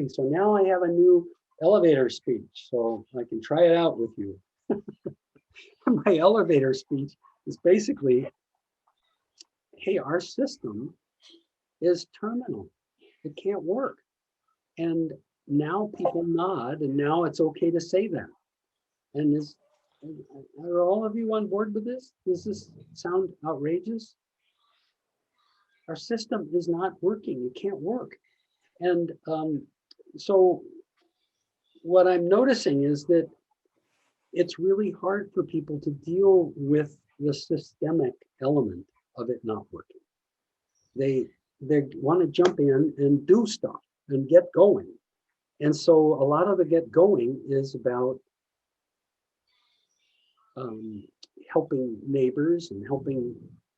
So now I have a new elevator speech, so I can try it out with you. My elevator speech is basically, hey, our system is terminal. It can't work. And now people nod, and now it's okay to say that. And are all of you on board with this? Does this sound outrageous? Our system is not working. It can't work. And so what I'm noticing is that it's really hard for people to deal with the systemic element of it not working. They want to jump in and do stuff and get going. And so a lot of the get going is about helping neighbors and helping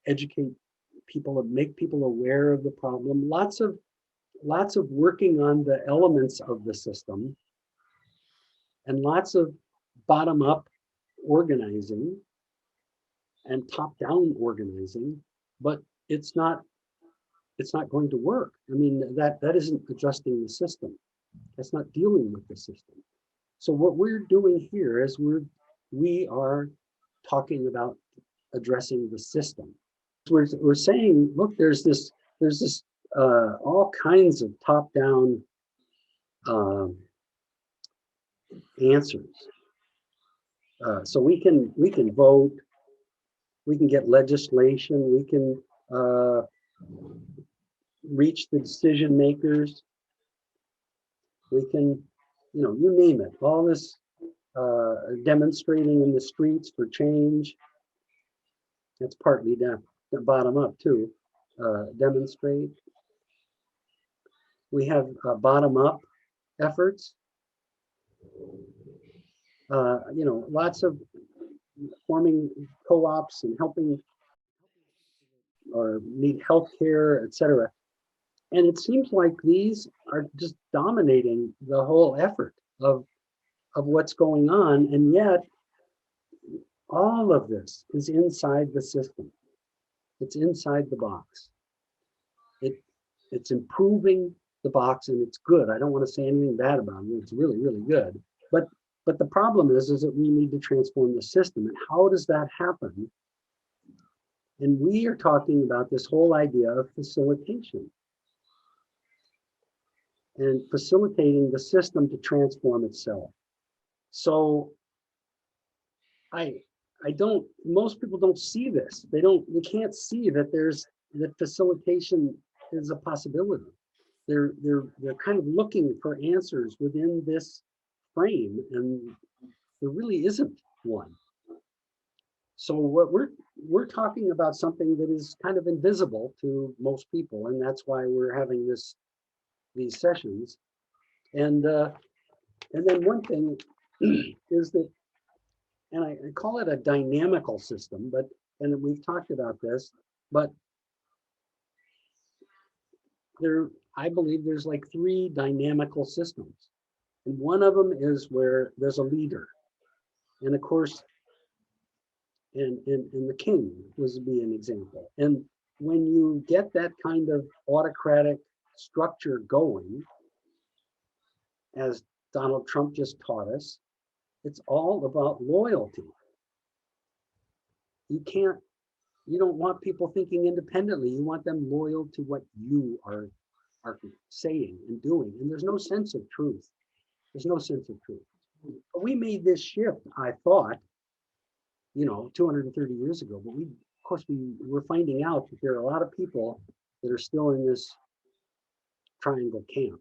educate people and make people aware of the problem. Lots of working on the elements of the system, and lots of bottom-up organizing and top-down organizing, but it's not going to work. I mean, that isn't adjusting the system. That's not dealing with the system. So what we're doing here is we are talking about addressing the system. We're saying, look, there's this all kinds of top-down answers. So we can vote, we can get legislation, we can reach the decision makers, we can, you name it, all this demonstrating in the streets for change. That's partly down the bottom up too. Demonstrate. We have bottom up efforts. Lots of forming co-ops and helping or need health care, etc. And it seems like these are just dominating the whole effort of what's going on, and yet all of this is inside the system. It's inside the box. It's improving the box, and it's good. I don't want to say anything bad about it. It's really, really good. But the problem is that we need to transform the system. And how does that happen? And we are talking about this whole idea of facilitation and facilitating the system to transform itself. So most people don't see this. They can't see that that facilitation is a possibility. They're kind of looking for answers within this frame, and there really isn't one. So what we're talking about something that is kind of invisible to most people, and that's why we're having these sessions. And then one thing is that, and I call it a dynamical system, and we've talked about this, but I believe there's like 3 dynamical systems. And one of them is where there's a leader. And of course, and the king would be an example. And when you get that kind of autocratic structure going, as Donald Trump just taught us, it's all about loyalty. You don't want people thinking independently. You want them loyal to what you are saying and doing. And there's no sense of truth. There's no sense of truth. But we made this shift, I thought, 230 years ago. But of course, we're finding out that there are a lot of people that are still in this triangle camp.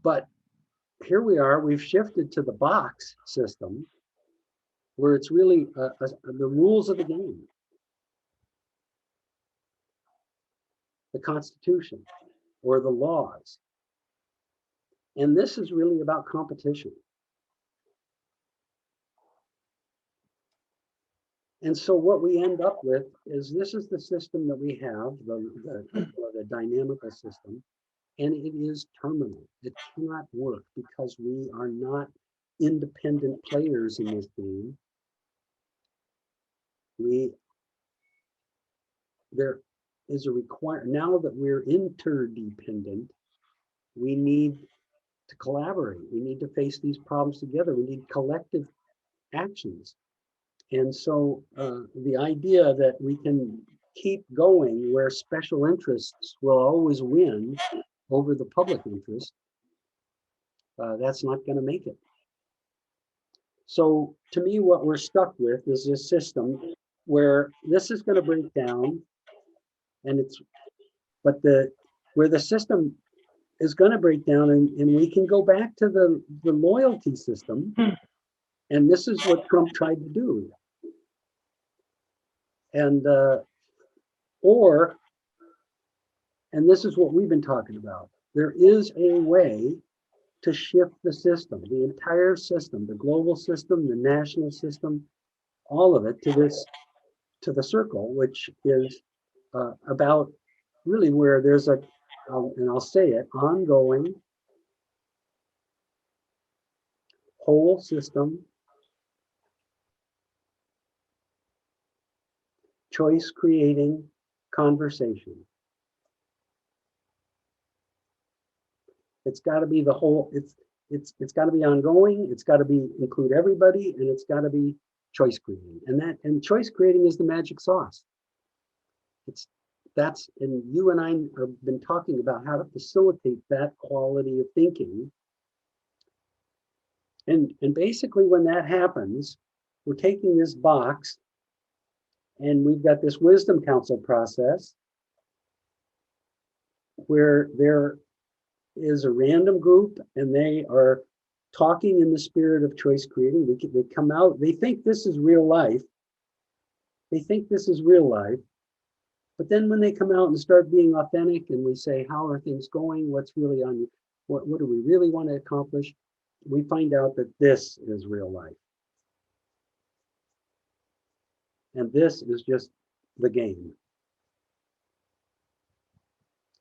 But here we are, we've shifted to the box system, where it's really the rules of the game. The Constitution or the laws. And this is really about competition. And so what we end up with is, this is the system that we have, the dynamical system, and it is terminal. It cannot work because we are not independent players in this game. There is a now that we're interdependent, we need to collaborate. We need to face these problems together. We need collective actions. And so the idea that we can keep going where special interests will always win over the public interest, that's not going to make it. So to me, what we're stuck with is this system where this is going to break down, and where the system is going to break down, and we can go back to the loyalty system, and this is what Trump tried to do. And and this is what we've been talking about. There is a way to shift the system, the entire system, the global system, the national system, all of it to the circle, which is about really where there's and I'll say it, ongoing whole system choice creating conversation. It's got to be the whole, it's got to be ongoing, it's got to be include everybody, and it's got to be choice creating. And choice creating is the magic sauce. And you and I have been talking about how to facilitate that quality of thinking. And basically when that happens, we're taking this box and we've got this wisdom council process where there is a random group and they are talking in the spirit of choice creating. They come out, they think this is real life. But then when they come out and start being authentic and we say, how are things going? What's really on you? What do we really want to accomplish? We find out that this is real life. And this is just the game.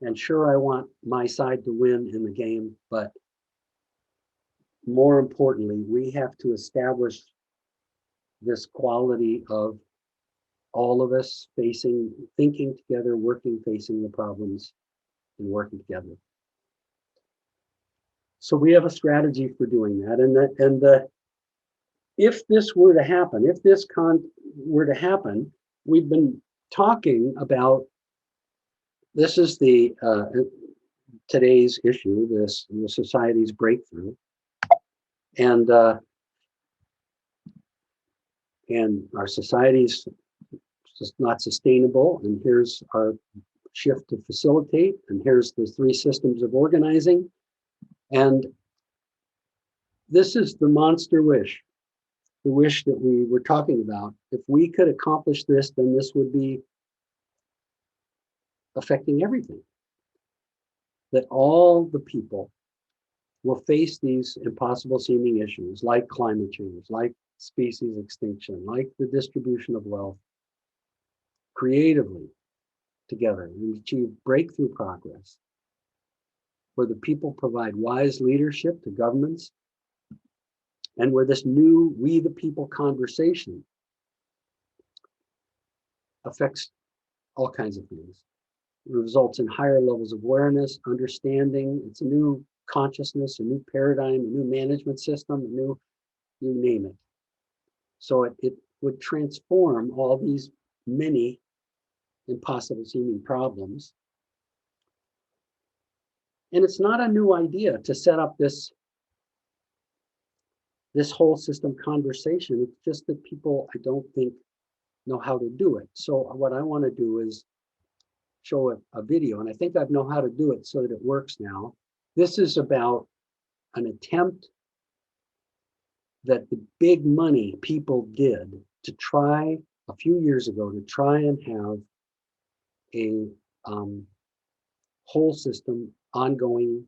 And sure, I want my side to win in the game, but more importantly, we have to establish this quality of all of us thinking together, facing the problems, and working together. So we have a strategy for doing that. If this were to happen, were to happen, we've been talking about, this is the today's issue, the society's breakthrough, and our society's just not sustainable. And here's our shift to facilitate, and here's the 3 systems of organizing. And this is the monster wish, the wish that we were talking about. If we could accomplish this, then this would be affecting everything. That all the people will face these impossible seeming issues like climate change, like species extinction, like the distribution of wealth, creatively together and achieve breakthrough progress, where the people provide wise leadership to governments, and where this new we the people conversation affects all kinds of things. It results in higher levels of awareness, understanding. It's a new consciousness, a new paradigm, a new management system, you name it. So it would transform all these many impossible seeming problems. And it's not a new idea to set up this whole system conversation. It's just that people, I don't think, know how to do it. So what I want to do is show a video, and I think I know how to do it so that it works now. This is about an attempt that the big money people did to try a few years ago to try and have a whole system ongoing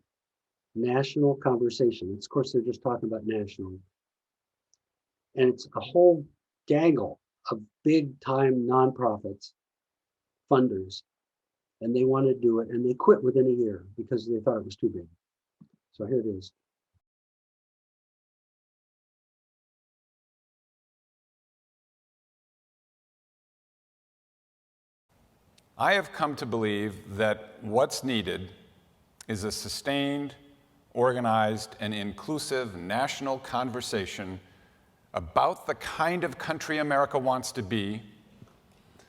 national conversation. Of course, they're just talking about national. And it's a whole gaggle of big time nonprofits, funders, and they want to do it, and they quit within a year because they thought it was too big. So here it is. I have come to believe that what's needed is a sustained, organized, and inclusive national conversation about the kind of country America wants to be,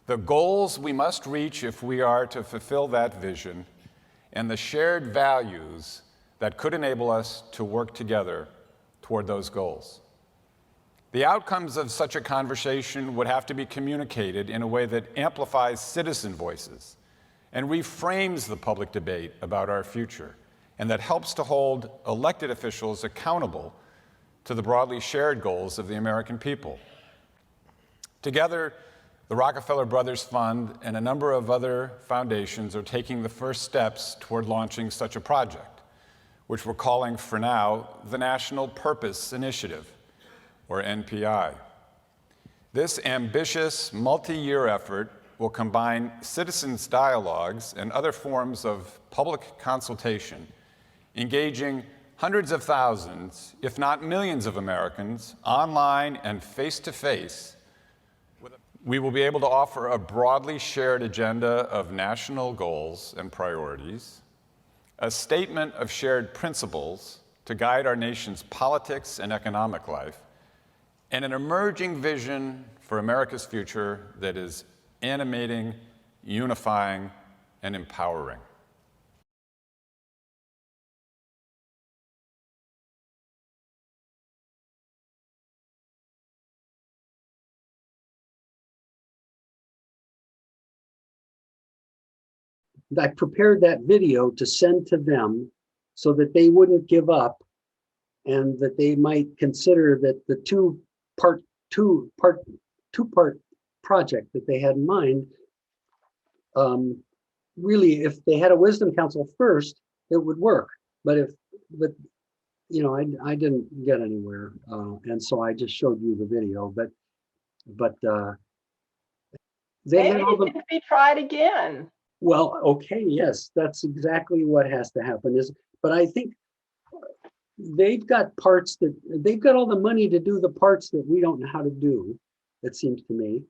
the goals we must reach if we are to fulfill that vision, and the shared values that could enable us to work together toward those goals. The outcomes of such a conversation would have to be communicated in a way that amplifies citizen voices and reframes the public debate about our future, and that helps to hold elected officials accountable to the broadly shared goals of the American people. Together, the Rockefeller Brothers Fund and a number of other foundations are taking the first steps toward launching such a project, which we're calling for now the National Purpose Initiative, or NPI. This ambitious multi-year effort will combine citizens' dialogues and other forms of public consultation, engaging hundreds of thousands, if not millions of Americans, online and face-to-face. We will be able to offer a broadly shared agenda of national goals and priorities, a statement of shared principles to guide our nation's politics and economic life, and an emerging vision for America's future that is animating, unifying, and empowering. I prepared that video to send to them so that they wouldn't give up and that they might consider that the two-part project that they had in mind, really, if they had a wisdom council first, it would work. But you know, I didn't get anywhere, and so I just showed you the video. But they had all the. Maybe it can be tried again. Well, okay, yes, that's exactly what has to happen. But I think they've got parts that they've got all the money to do the parts that we don't know how to do. It seems to me,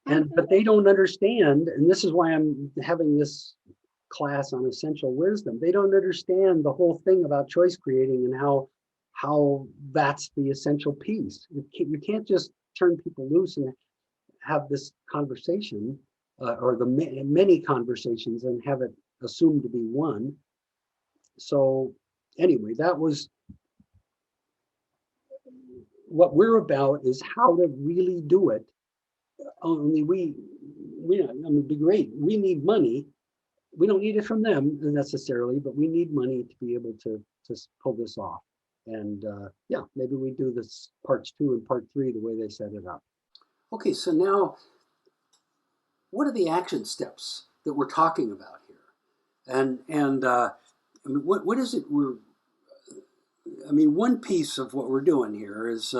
but they don't understand, and this is why I'm having this class on essential wisdom. They don't understand the whole thing about choice creating and how that's the essential piece. You can't just turn people loose and have this conversation. Or the many conversations and have it assumed to be one. So anyway, that was what we're about, is how to really do it. Only I mean, it'd be great. We need money. We don't need it from them necessarily, but we need money to be able to pull this off. And yeah, maybe we do this parts 2 and part 3 the way they set it up. Okay, so now, what are the action steps that we're talking about here? And I mean, what is it one piece of what we're doing here is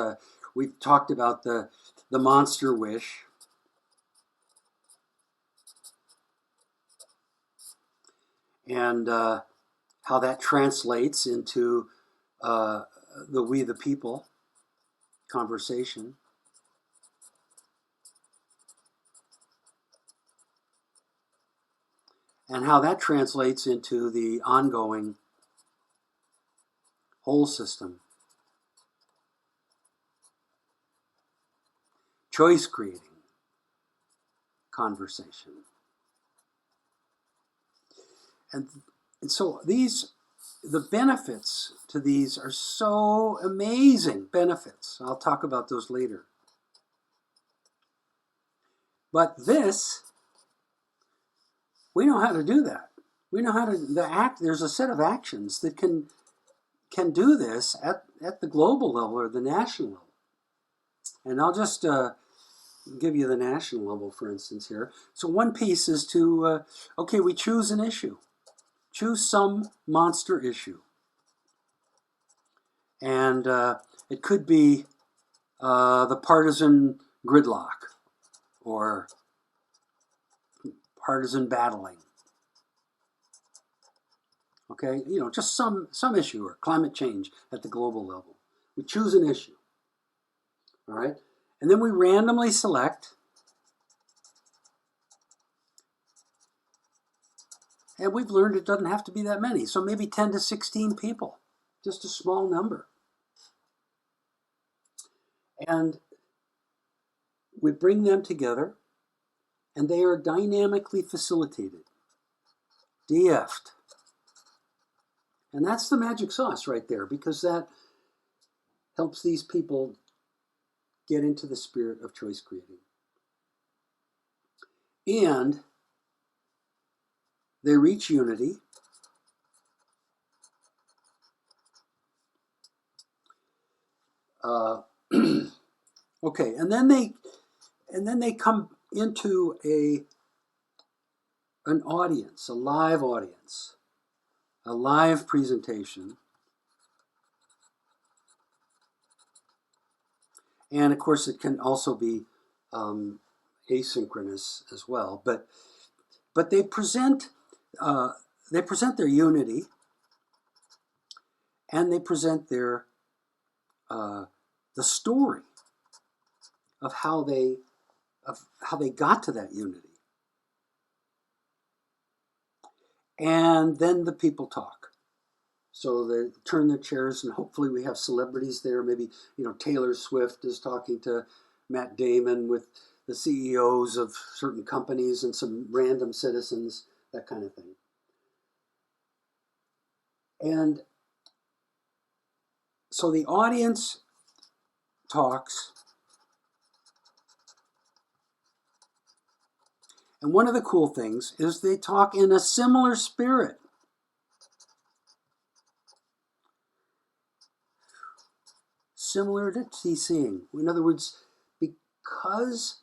we've talked about the monster wish. And how that translates into the we the people conversation. And how that translates into the ongoing whole system choice creating conversation. And so the benefits to these are so amazing benefits. I'll talk about those later. But we know how to do that. We know how to there's a set of actions that can do this at the global level or the national level. And I'll just give you the national level, for instance, here. So one piece is to, okay, we choose an issue. Choose some monster issue. And it could be the partisan gridlock or partisan battling. Okay, you know, just some issue, or climate change at the global level. We choose an issue. All right, and then we randomly select And we've learned it doesn't have to be that many. So maybe 10 to 16 people, just a small number. And we bring them together, and they are dynamically facilitated, DF'd. And that's the magic sauce right there, because that helps these people get into the spirit of choice creating. And they reach unity. Okay, and then they come into an audience, a live presentation. And of course, it can also be asynchronous as well. But they present their unity, and they present their the story of how they got to that unity. And then the people talk. So they turn their chairs, and hopefully we have celebrities there. Maybe, Taylor Swift is talking to Matt Damon with the CEOs of certain companies and some random citizens, that kind of thing. And so the audience talks. And one of the cool things is they talk in a similar spirit. Similar to TCing. In other words, because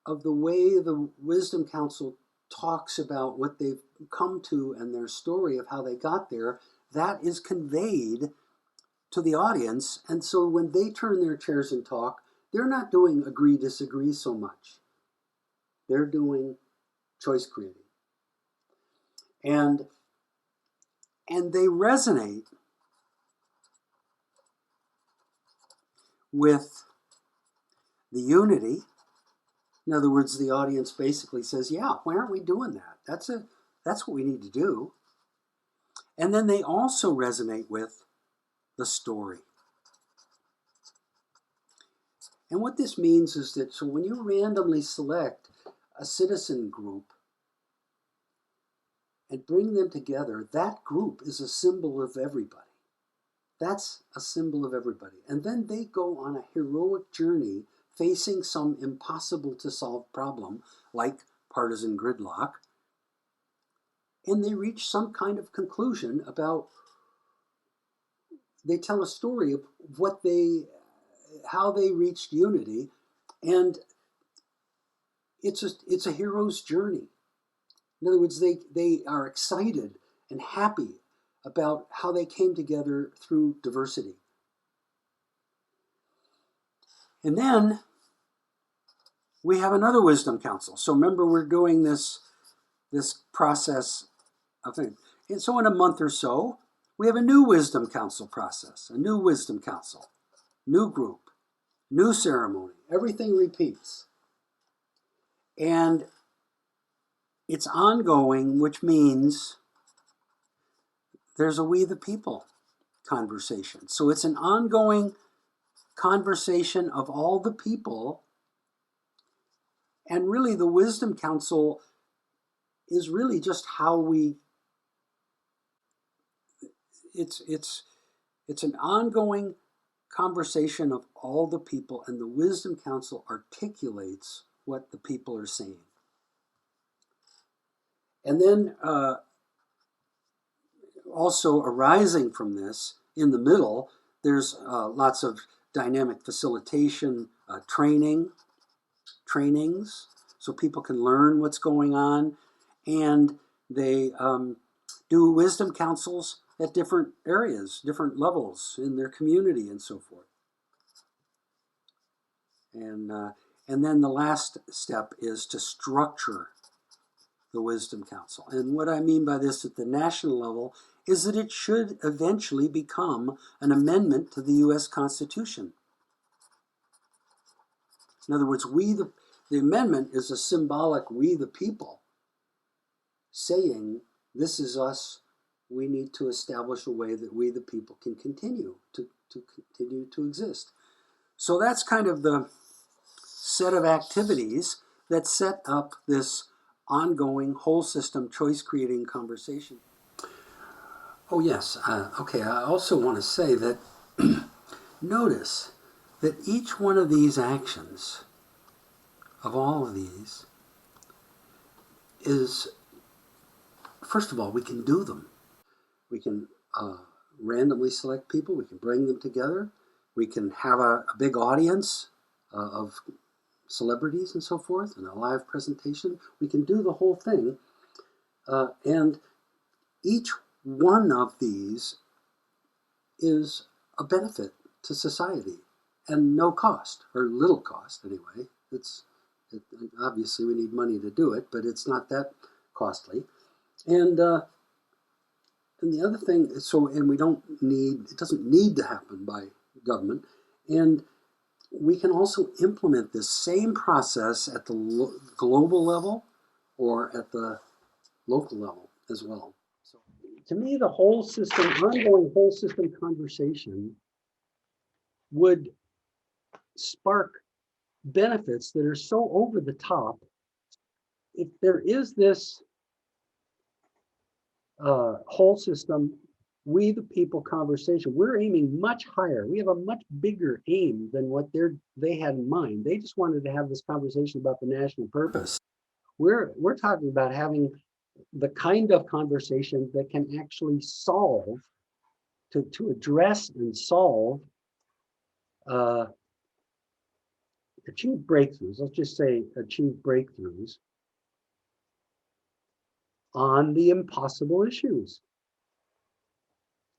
of the way the Wisdom Council talks about what they've come to and their story of how they got there, that is conveyed to the audience. And so when they turn their chairs and talk, they're not doing agree, disagree so much. They're doing choice creating. And they resonate with the unity. In other words, the audience basically says, yeah, why aren't we doing that? That's what we need to do. And then they also resonate with the story. And what this means is that, so when you randomly select a citizen group and bring them together, that group is a symbol of everybody. That's a symbol of everybody. And then they go on a heroic journey facing some impossible to solve problem, like partisan gridlock, and they reach some kind of conclusion about, they tell a story of how they reached unity, and it's a hero's journey. In other words, they are excited and happy about how they came together through diversity. And then we have another Wisdom Council. So remember, we're doing this process of things. And so in a month or so, we have a new Wisdom Council process, a new Wisdom Council, new group, new ceremony. Everything repeats. And it's ongoing, which means there's a we the people conversation. So it's an ongoing conversation of all the people. And really, the Wisdom Council is really just how it's an ongoing conversation of all the people, and the Wisdom Council articulates what the people are saying. And then also arising from this, in the middle, there's lots of dynamic facilitation trainings, so people can learn what's going on, and they do wisdom councils at different areas, different levels in their community, and so forth. And then the last step is to structure the Wisdom Council. And what I mean by this at the national level is that it should eventually become an amendment to the U.S. Constitution. In other words, the amendment is a symbolic we the people saying, this is us, we need to establish a way that we, the people, can continue to exist. So that's kind of the set of activities that set up this ongoing whole system choice creating conversation. Oh yes, okay, I also want to say that notice that each one of these actions, of all of these, is, first of all, we can do them. We can randomly select people, we can bring them together, we can have a big audience of celebrities and so forth, and a live presentation. We can do the whole thing. And each one of these is a benefit to society and no cost, or little cost anyway. Obviously we need money to do it, but it's not that costly. And the other thing, and it doesn't need to happen by government. And we can also implement this same process at the global level or at the local level as well. So, to me, the whole system, ongoing whole system conversation would spark benefits that are so over the top. If there is this whole system, we the people conversation, we're aiming much higher. We have a much bigger aim than what they had in mind. They just wanted to have this conversation about the national purpose. We're talking about having the kind of conversation that can actually solve, to address and solve, achieve breakthroughs. Let's just say achieve breakthroughs on the impossible issues.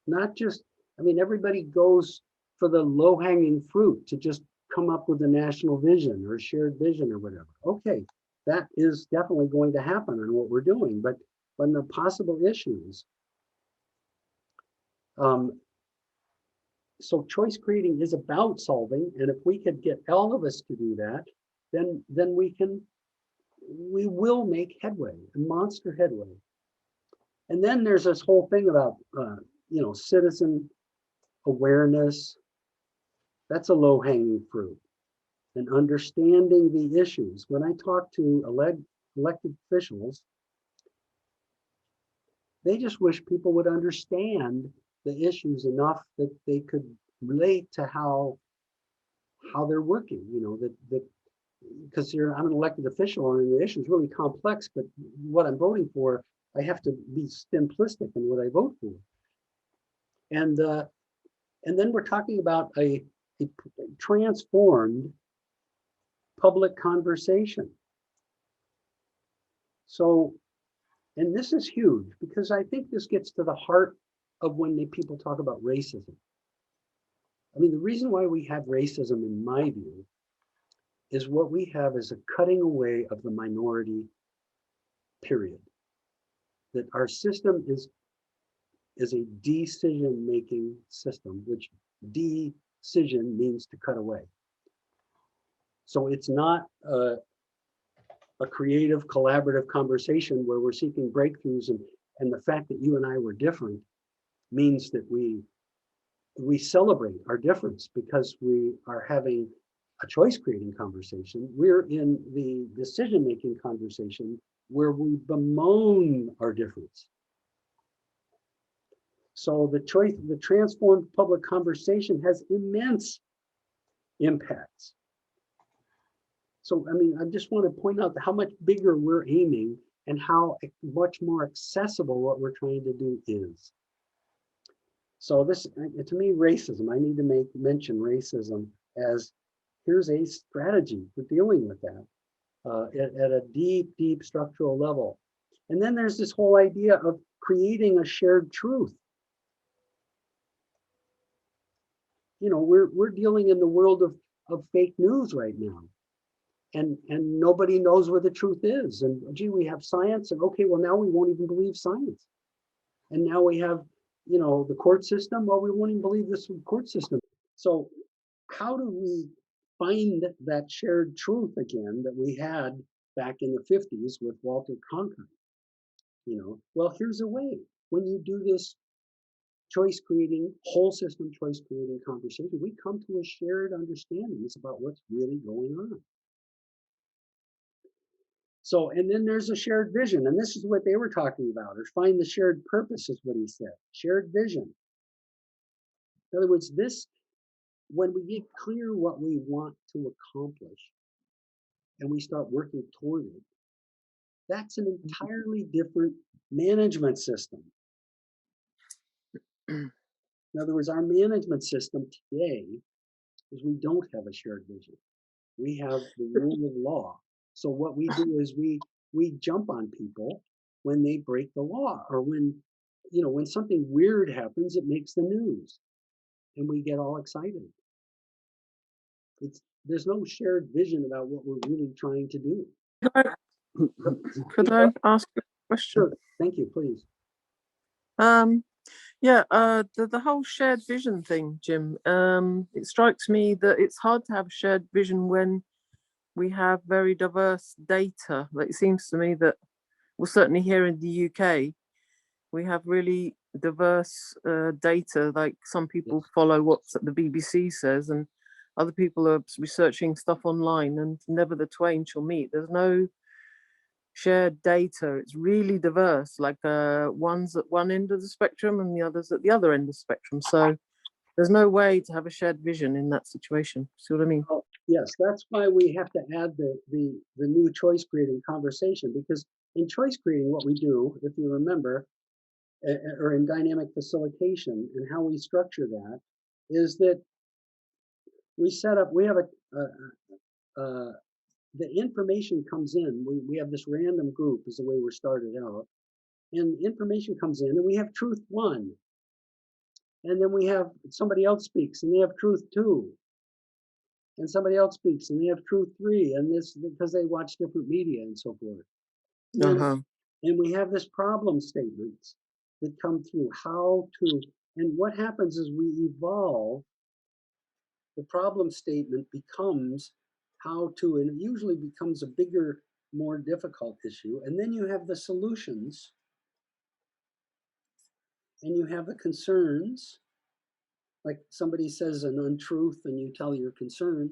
Not just, everybody goes for the low-hanging fruit to just come up with a national vision or a shared vision or whatever. Okay, that is definitely going to happen on what we're doing, but on the possible issues. So choice creating is about solving, and if we could get all of us to do that, then we will make headway, a monster headway. And then there's this whole thing about citizen awareness. That's a low-hanging fruit. And understanding the issues. When I talk to elected officials, they just wish people would understand the issues enough that they could relate to how they're working. Because I'm an elected official and the issue is really complex, but what I'm voting for, I have to be simplistic in what I vote for. And then we're talking about a transformed public conversation. So, and this is huge because I think this gets to the heart of when people talk about racism. The reason why we have racism, in my view, is what we have is a cutting away of the minority, period. That our system is a decision-making system, which decision means to cut away. So it's not a creative, collaborative conversation where we're seeking breakthroughs, and the fact that you and I were different means that we celebrate our difference because we are having a choice-creating conversation. We're in the decision-making conversation where we bemoan our difference. So the transformed public conversation has immense impacts. So, I just want to point out how much bigger we're aiming and how much more accessible what we're trying to do is. So this, to me, racism, I need to mention racism as here's a strategy for dealing with that at a deep, deep structural level. And then there's this whole idea of creating a shared truth. We're dealing in the world of fake news right now. And nobody knows where the truth is. And gee, we have science, and okay, well now we won't even believe science. And now we have, the court system. Well, we won't even believe this court system. So how do we find that shared truth again that we had back in the 50s with Walter Cronkite? Well, here's a way. When you do this choice creating, whole system choice creating conversation, we come to a shared understanding. It's about what's really going on. So, and then there's a shared vision, and this is what they were talking about, or find the shared purpose is what he said. Shared vision. In other words, when we get clear what we want to accomplish and we start working toward it, that's an entirely different management system. In other words, our management system today is we don't have a shared vision. We have the rule of law. So what we do is we jump on people when they break the law, or when something weird happens, it makes the news, and we get all excited. There's no shared vision about what we're really trying to do. Could I ask a question? Sure. Thank you, please. Yeah, the whole shared vision thing, Jim. It strikes me that it's hard to have a shared vision when we have very diverse data. Like, it seems to me that, well, certainly here in the UK, we have really diverse data. Like, some people follow what the BBC says, and other people are researching stuff online, and never the twain shall meet. There's no shared data. It's really diverse. Like, one's at one end of the spectrum and the other's at the other end of the spectrum. So there's no way to have a shared vision in that situation. See what I mean? Oh, yes, that's why we have to add the new choice creating conversation, because in choice creating, what we do, if you remember, or in dynamic facilitation and how we structure that, is that we have the information comes in. We have this random group is the way we're started out, and information comes in, and we have truth one, and then we have somebody else speaks, and they have truth two, and somebody else speaks, and they have truth three, and this because they watch different media and so forth. And we have this problem statements that come through how to, and what happens is we evolve. The problem statement becomes how to, and it usually becomes a bigger, more difficult issue. And then you have the solutions, and you have the concerns. Like somebody says an untruth, and you tell your concern.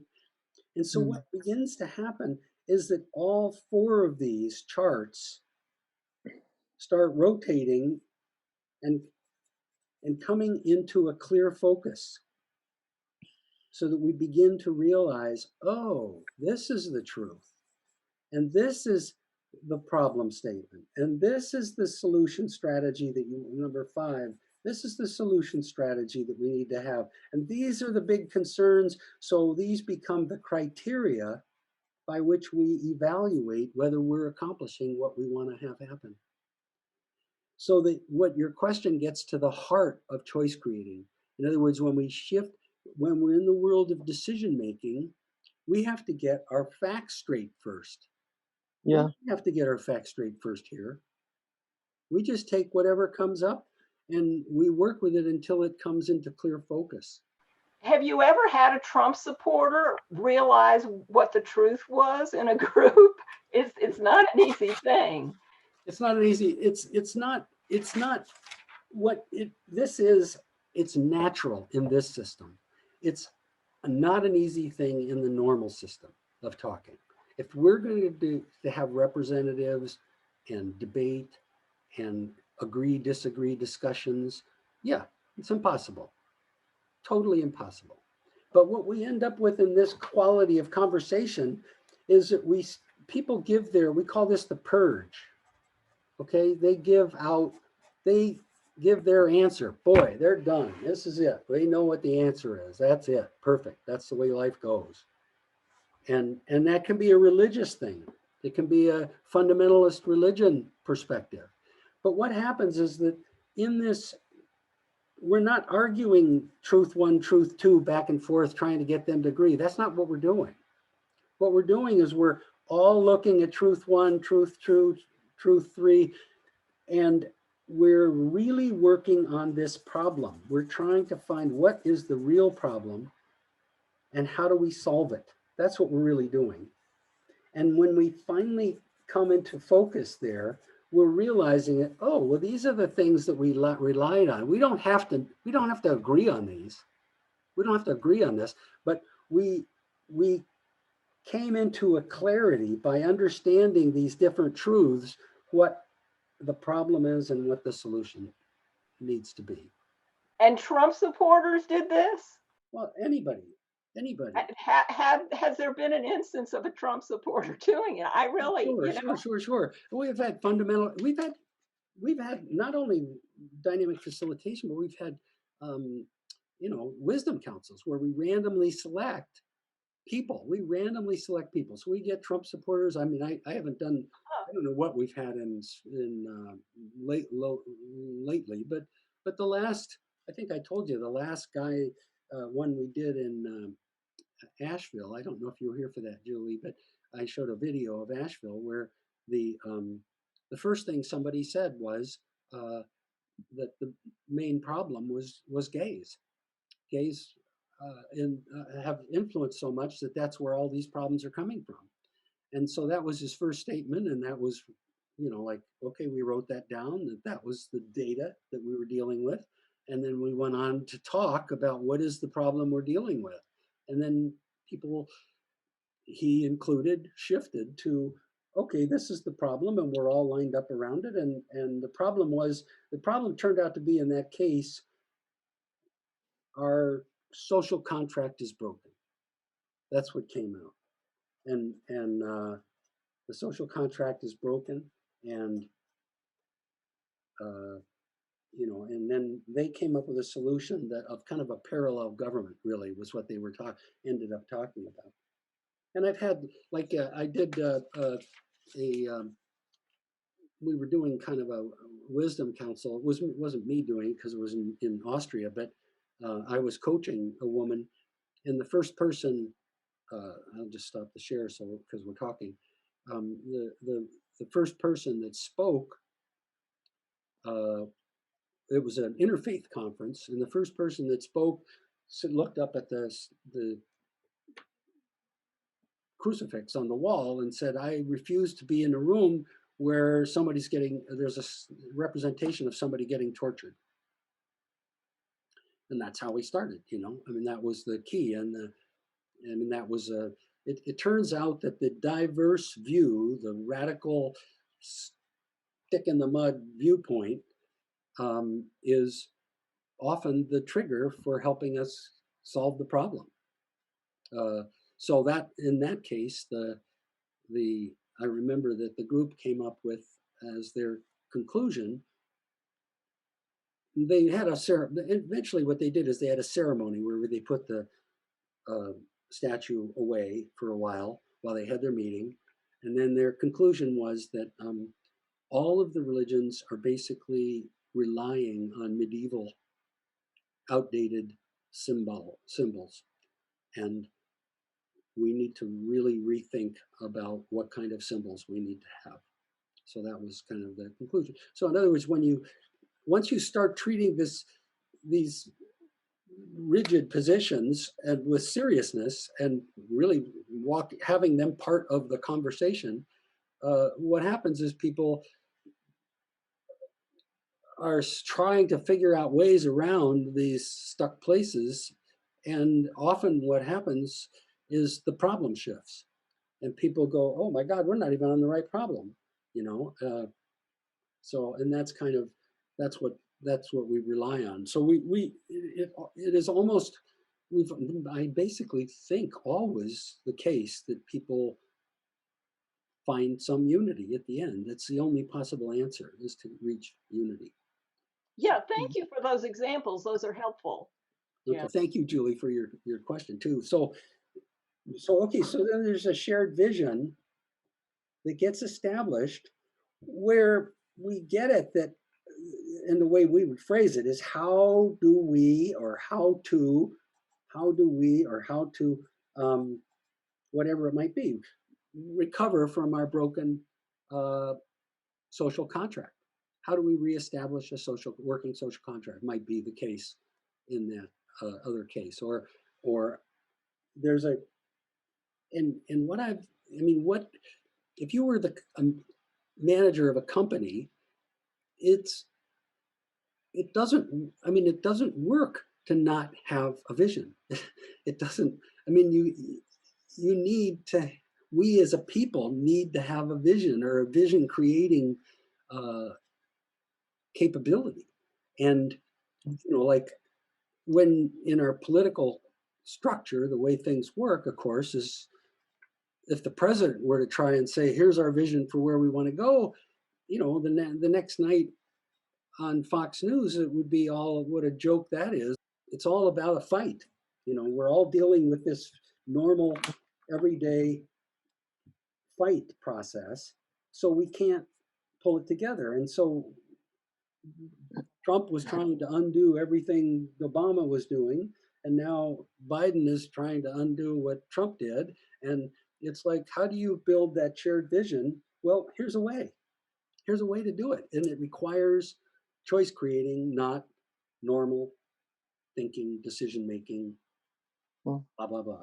And so what begins to happen is that all four of these charts start rotating and coming into a clear focus, so that we begin to realize, oh, this is the truth, and this is the problem statement, and this is the solution strategy that number 5, this is the solution strategy that we need to have, and these are the big concerns. So these become the criteria by which we evaluate whether we're accomplishing what we want to have happen. So that what your question gets to the heart of choice creating. In other words, when we're in the world of decision making, we have to get our facts straight first. Yeah. We have to get our facts straight first here. We just take whatever comes up and we work with it until it comes into clear focus. Have you ever had a Trump supporter realize what the truth was in a group? It's not an easy thing. It's not an easy, it's not what this is. It's natural in this system. It's not an easy thing in the normal system of talking. If we're going to have representatives and debate and agree, disagree discussions, yeah, it's impossible. Totally impossible. But what we end up with in this quality of conversation is that people give we call this the purge. Okay, they give their answer. Boy, they're done. This is it. They know what the answer is. That's it. Perfect. That's the way life goes. And that can be a religious thing. It can be a fundamentalist religion perspective. But what happens is that in this, we're not arguing truth one, truth two, back and forth, trying to get them to agree. That's not what we're doing. What we're doing is we're all looking at truth one, truth two, truth three, and we're really working on this problem. We're trying to find what is the real problem and how do we solve it. That's what we're really doing. And when we finally come into focus there, we're realizing that, oh, well, these are the things that we relied on. We don't have to agree on these. We don't have to agree on this, but we came into a clarity by understanding these different truths, what the problem is and what the solution needs to be. And Trump supporters did this? Well, anybody. Has there been an instance of a Trump supporter doing it? I really, Sure. We've had we've had not only dynamic facilitation, but we've had, wisdom councils where we randomly select people. So we get Trump supporters. I mean, I haven't done, I don't know what we've had lately, but the last, I think I told you, the last guy, one we did in Asheville. I don't know if you were here for that, Julie, but I showed a video of Asheville where the first thing somebody said was that the main problem was gays. Gays have influenced so much that that's where all these problems are coming from. And so that was his first statement, and that was, like, okay, we wrote that down, that was the data that we were dealing with. And then we went on to talk about what is the problem we're dealing with. And then he included, shifted to, okay, this is the problem, and we're all lined up around it. And the problem turned out to be, in that case, our social contract is broken. That's what came out. And the social contract is broken, and and then they came up with a solution that of kind of a parallel government, really, was what they were ended up talking about. And I've had, like, I did we were doing kind of a wisdom council. It wasn't me doing it because it was in Austria, but I was coaching a woman, and the first person, I'll just stop the share because we're talking. The first person that spoke, it was an interfaith conference, and the first person that spoke looked up at the crucifix on the wall and said, "I refuse to be in a room where there's a representation of somebody getting tortured." And that's how we started, I mean, that was the key. And that was it turns out that the diverse view, the radical stick in the mud viewpoint, is often the trigger for helping us solve the problem. So that, in that case, I remember that the group came up with, as their conclusion, they had eventually what they did is they had a ceremony where they put the statue away for a while they had their meeting. And then their conclusion was that all of the religions are basically relying on medieval, outdated symbols. And we need to really rethink about what kind of symbols we need to have. So that was kind of the conclusion. So in other words, once you start treating these rigid positions and with seriousness, and really having them part of the conversation, what happens is people are trying to figure out ways around these stuck places, and often what happens is the problem shifts, and people go, "Oh my God, we're not even on the right problem," So, and that's what we rely on. So it is almost, I basically think always the case that people find some unity at the end. That's the only possible answer, is to reach unity. Yeah, thank you for those examples. Those are helpful. Okay, yeah. Thank you, Julie, for your question too. So okay, so then there's a shared vision that gets established, where we get it that, and the way we would phrase it is, how do we, or how to, whatever it might be, recover from our broken social contract? How do we reestablish a working social contract? Might be the case in that other case, or there's what if you were manager of a company, it doesn't, I mean, it doesn't work to not have a vision. It doesn't, I mean, you need to, we as a people need to have a vision, or a vision creating capability. And, like when in our political structure, the way things work, of course, is if the president were to try and say, here's our vision for where we want to go, the next night on Fox News, it would be all, what a joke that is. It's all about a fight. We're all dealing with this normal, everyday fight process. So we can't pull it together. And so Trump was trying to undo everything Obama was doing. And now Biden is trying to undo what Trump did. And it's like, how do you build that shared vision? Well, here's a way. Here's a way to do it. And it requires choice creating, not normal thinking, decision making, blah, blah, blah.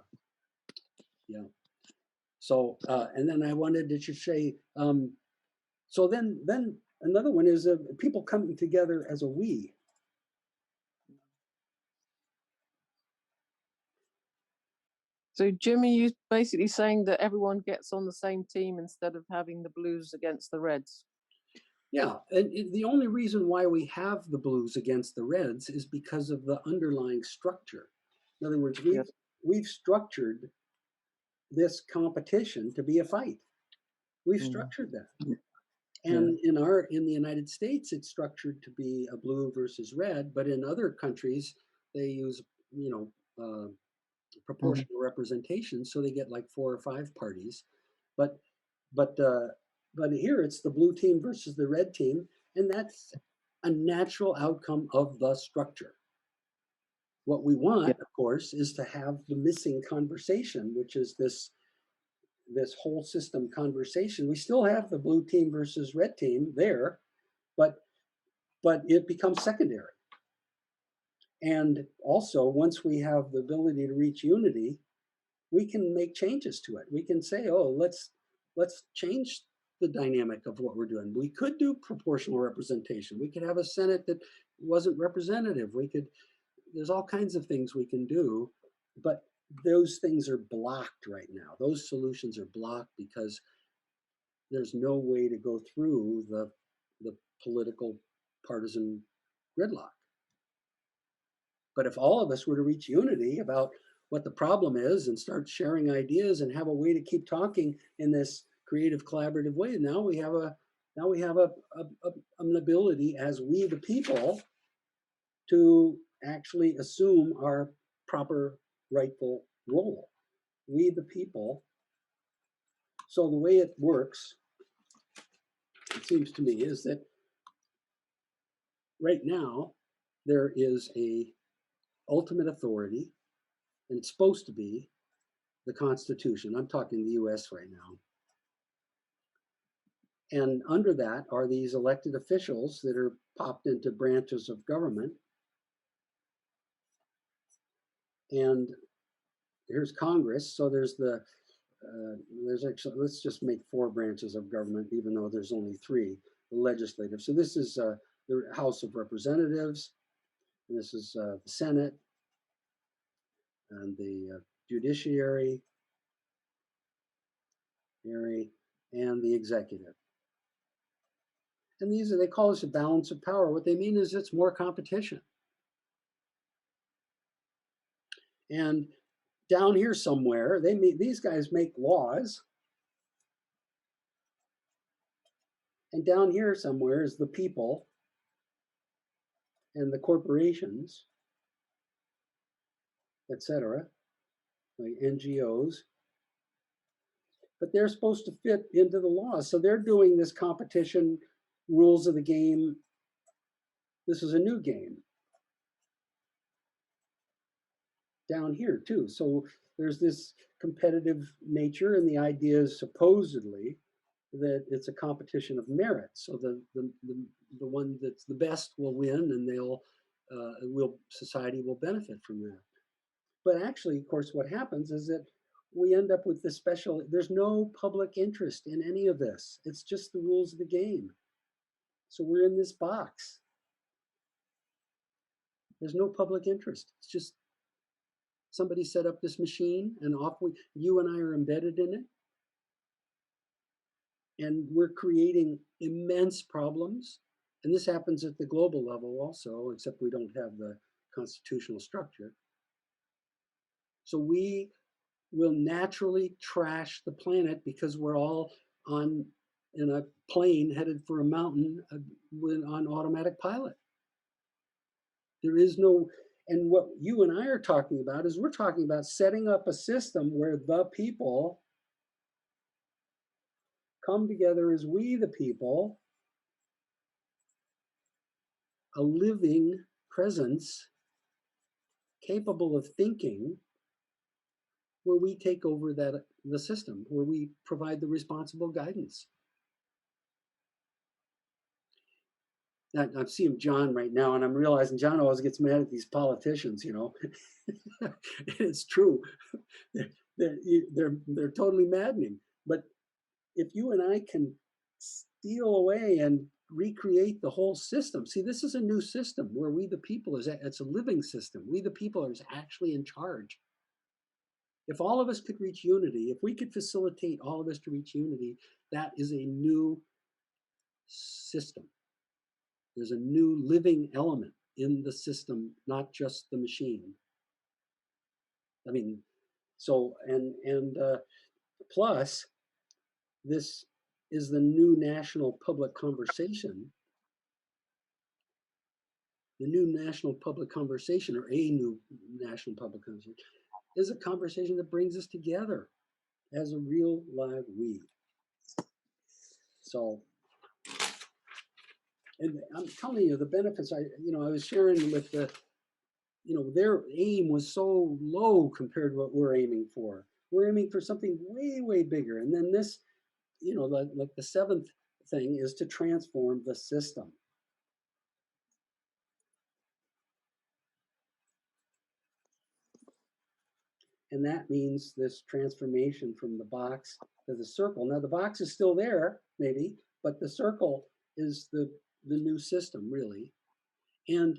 Yeah. So, and then I wanted to just say, so then another one is people coming together as a we. So, Jimmy, you basically saying that everyone gets on the same team instead of having the Blues against the Reds? Yeah, and the only reason why we have the Blues against the Reds is because of the underlying structure. In other words, we've structured this competition to be a fight. We've structured that. And in the United States, it's structured to be a blue versus red, but in other countries, they use, proportional representation, so they get like 4 or 5 parties. But here it's the blue team versus the red team, and that's a natural outcome of the structure. What we want, of course, is to have the missing conversation, which is this whole system conversation. We still have the blue team versus red team there, but it becomes secondary. And also, once we have the ability to reach unity, we can make changes to it. We can say, oh, let's change the dynamic of what we're doing. We could do proportional representation. We could have a Senate that wasn't representative. There's all kinds of things we can do, but those things are blocked right now. Those solutions are blocked because there's no way to go through the political partisan gridlock. But if all of us were to reach unity about what the problem is and start sharing ideas and have a way to keep talking in this creative, collaborative way, now we have an ability as we the people to actually assume our proper rightful role. We the people. So the way it works, it seems to me, is that right now there is a ultimate authority, and it's supposed to be the Constitution. I'm talking the US right now. And under that are these elected officials that are popped into branches of government. And here's Congress. So there's there's actually, let's just make 4 branches of government, even though there's only 3, the legislative. So this is the House of Representatives, and this is the Senate, and the judiciary, and the executive. And they call this a balance of power. What they mean is it's more competition. And down here somewhere, these guys make laws. And down here somewhere is the people and the corporations, etc., like NGOs. But they're supposed to fit into the law. So they're doing this competition, rules of the game. This is a new game down here too. So there's this competitive nature, and the idea is supposedly that it's a competition of merit. So the one that's the best will win, and society will benefit from that. But actually, of course, what happens is that we end up with this special, there's no public interest in any of this. It's just the rules of the game. So we're in this box. There's no public interest. It's just somebody set up this machine and off you and I are embedded in it. And we're creating immense problems. And this happens at the global level also, except we don't have the constitutional structure. So we will naturally trash the planet because we're all in a plane headed for a mountain on automatic pilot. There is no, and what you and I are talking about is we're talking about setting up a system where the people come together as we the people, a living presence capable of thinking, where we take over the system, where we provide the responsible guidance. I'm seeing John right now, and I'm realizing John always gets mad at these politicians, you know. It's true. They're totally maddening. But if you and I can steal away and recreate the whole system, see, this is a new system where we the people it's a living system. We the people are actually in charge. If all of us could reach unity, if we could facilitate all of us to reach unity, that is a new system. There's a new living element in the system, not just the machine. I mean, so, and plus, this is the new national public conversation. The new national public conversation, or a new national public conversation, is a conversation that brings us together as a real live we. So, and I'm telling you the benefits. I was sharing with their aim was so low compared to what we're aiming for. We're aiming for something way, way bigger. And then this, like the seventh thing is to transform the system. And that means this transformation from the box to the circle. Now the box is still there, maybe, but the circle is the new system, really. And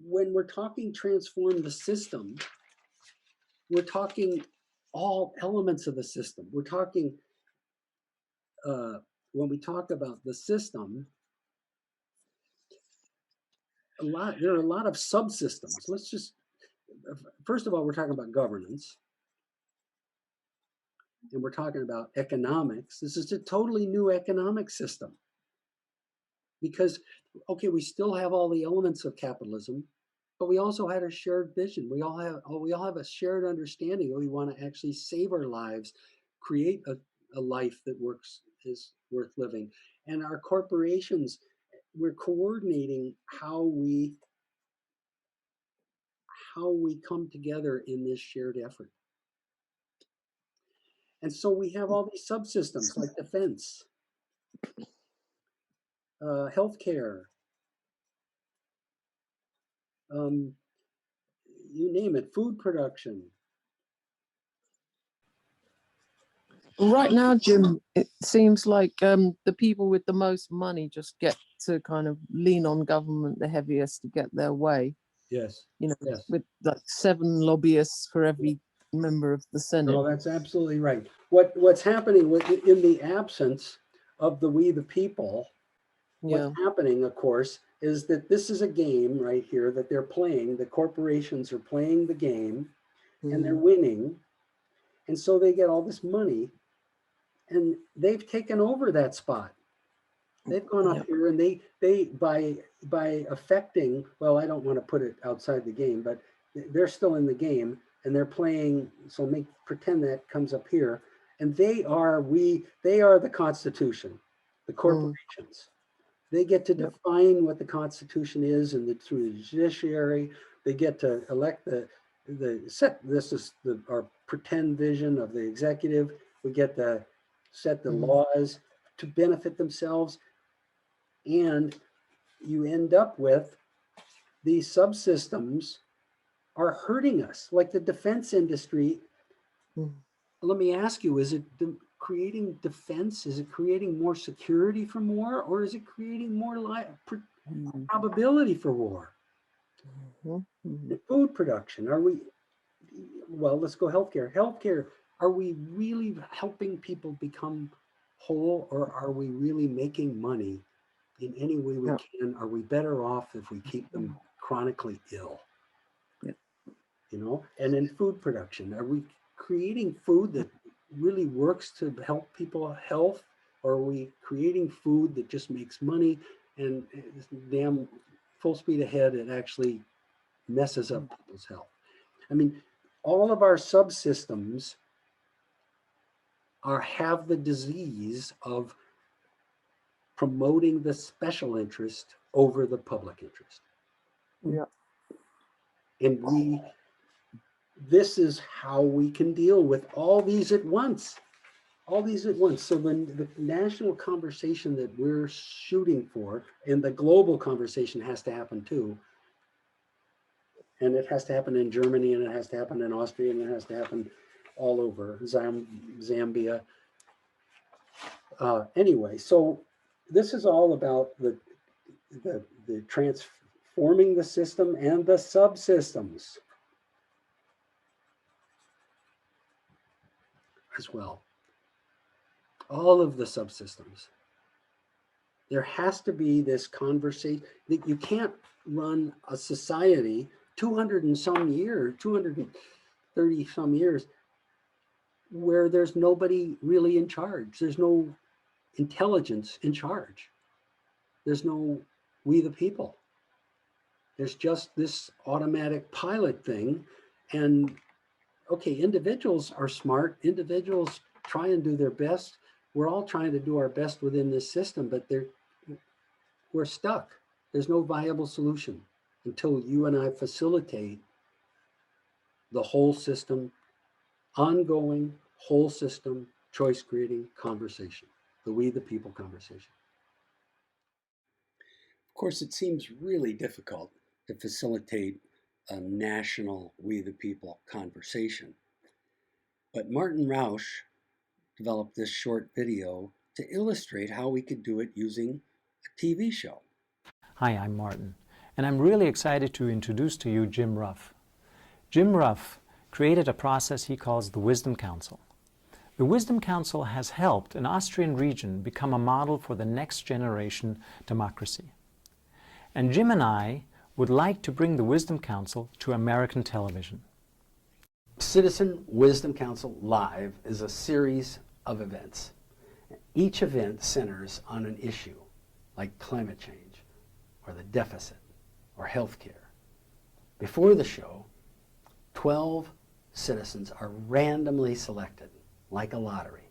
when we're talking transform the system, we're talking all elements of the system. We're talking, when we talk about the system, there are a lot of subsystems. Let's just, first of all, we're talking about governance. And we're talking about economics. This is a totally new economic system. Because, okay, we still have all the elements of capitalism, but we also had a shared vision. We all have a shared understanding. We want to actually save our lives, create a life that is worth living. And our corporations, we're coordinating how we come together in this shared effort. And so we have all these subsystems like defense, healthcare, you name it, food production. Right now, Jim, it seems like the people with the most money just get to kind of lean on government the heaviest to get their way. Yes. Yes. With like 7 lobbyists for every member of the Senate. No, that's absolutely right. What's happening in the absence of we the people, what's happening, of course, is that this is a game right here that they're playing. The corporations are playing the game and they're winning. And so they get all this money and they've taken over that spot. They've gone up here and they by affecting, well, I don't want to put it outside the game, but they're still in the game and they're playing. So pretend that comes up here, and they are the Constitution, the corporations. They get to define what the Constitution is, and through the judiciary, they get to elect this is our pretend vision of the executive. We get to set the laws to benefit themselves. And you end up with these subsystems are hurting us. Like the defense industry let me ask you, is it creating defense? Is it creating more security from war, or is it creating more probability for war? The food production, are we, well, let's go healthcare. Healthcare, are we really helping people become whole, or are we really making money in any way we can? Are we better off if we keep them chronically ill? You know, and in food production, are we creating food that really works to help people health, or are we creating food that just makes money and damn full speed ahead, it actually messes up people's health? I mean, all of our subsystems have the disease of promoting the special interest over the public interest. Yeah. And this is how we can deal with all these at once. All these at once. So the national conversation that we're shooting for, and the global conversation, has to happen too. And it has to happen in Germany, and it has to happen in Austria, and it has to happen all over Zambia. Anyway, so this is all about the transforming the system and the subsystems as well. All of the subsystems. There has to be this conversation that you can't run a society 230 some years where there's nobody really in charge. There's no intelligence in charge. There's no we the people. There's just this automatic pilot thing. And okay, individuals are smart. Individuals try and do their best. We're all trying to do our best within this system, but we're stuck. There's no viable solution until you and I facilitate the whole system, ongoing whole system choice creating conversation, the we the people conversation. Of course, it seems really difficult to facilitate a national we the people conversation. But Martin Rausch developed this short video to illustrate how we could do it using a TV show. Hi, I'm Martin, and I'm really excited to introduce to you Jim Ruff. Jim Ruff created a process he calls the Wisdom Council. The Wisdom Council has helped an Austrian region become a model for the next generation democracy. And Jim and I would like to bring the Wisdom Council to American television. Citizen Wisdom Council Live is a series of events. Each event centers on an issue like climate change or the deficit or healthcare. Before the show, 12 citizens are randomly selected like a lottery.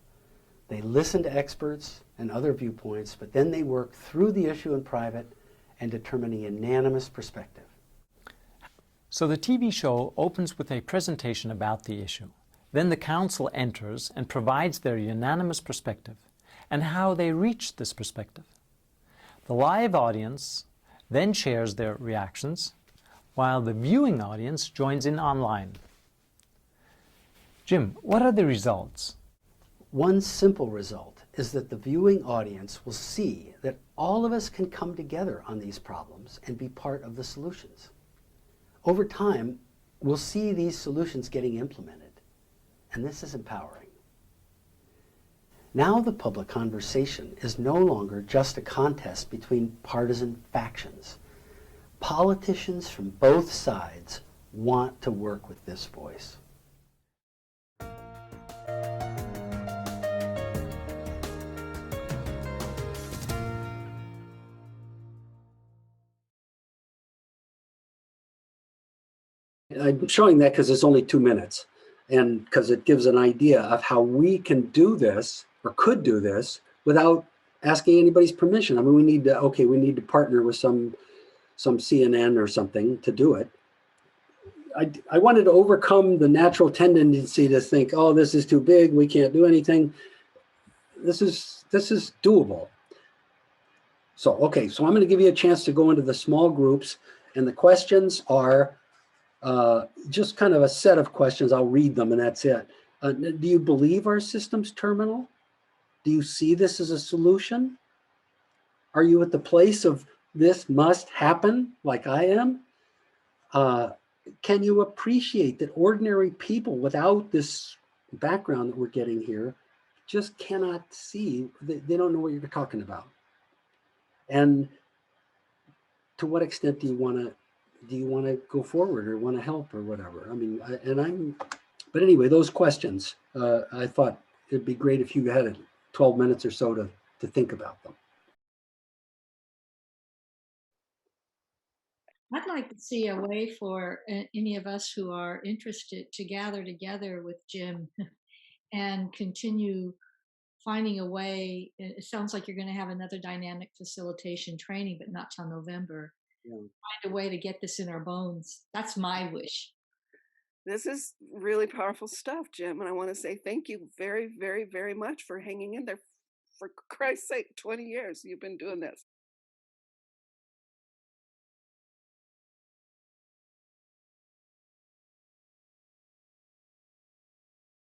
They listen to experts and other viewpoints, but then they work through the issue in private and determine a unanimous perspective. So the TV show opens with a presentation about the issue. Then the council enters and provides their unanimous perspective and how they reached this perspective. The live audience then shares their reactions, while the viewing audience joins in online. Jim, what are the results? One simple result is that the viewing audience will see that all of us can come together on these problems and be part of the solutions. Over time, we'll see these solutions getting implemented, and this is empowering. Now the public conversation is no longer just a contest between partisan factions. Politicians from both sides want to work with this voice. I'm showing that because it's only 2 minutes, and because it gives an idea of how we can do this or could do this without asking anybody's permission. I mean, we need to partner with some CNN or something to do it. I wanted to overcome the natural tendency to think, oh, this is too big, we can't do anything. This is doable. So I'm going to give you a chance to go into the small groups, and the questions are just kind of a set of questions. I'll read them and that's it. Do you believe our system's terminal? Do you see this as a solution? Are you at the place of this must happen like I am? Can you appreciate that ordinary people without this background that we're getting here just cannot see, they don't know what you're talking about? And to what extent do you want to go forward or want to help or whatever? I mean, but anyway, those questions, I thought it'd be great if you had 12 minutes or so to think about them. I'd like to see a way for any of us who are interested to gather together with Jim and continue finding a way. It sounds like you're going to have another dynamic facilitation training, but not till November. Yeah. Find a way to get this in our bones. That's my wish. This is really powerful stuff, Jim. And I want to say thank you very, very, very much for hanging in there. For Christ's sake, 20 years you've been doing this.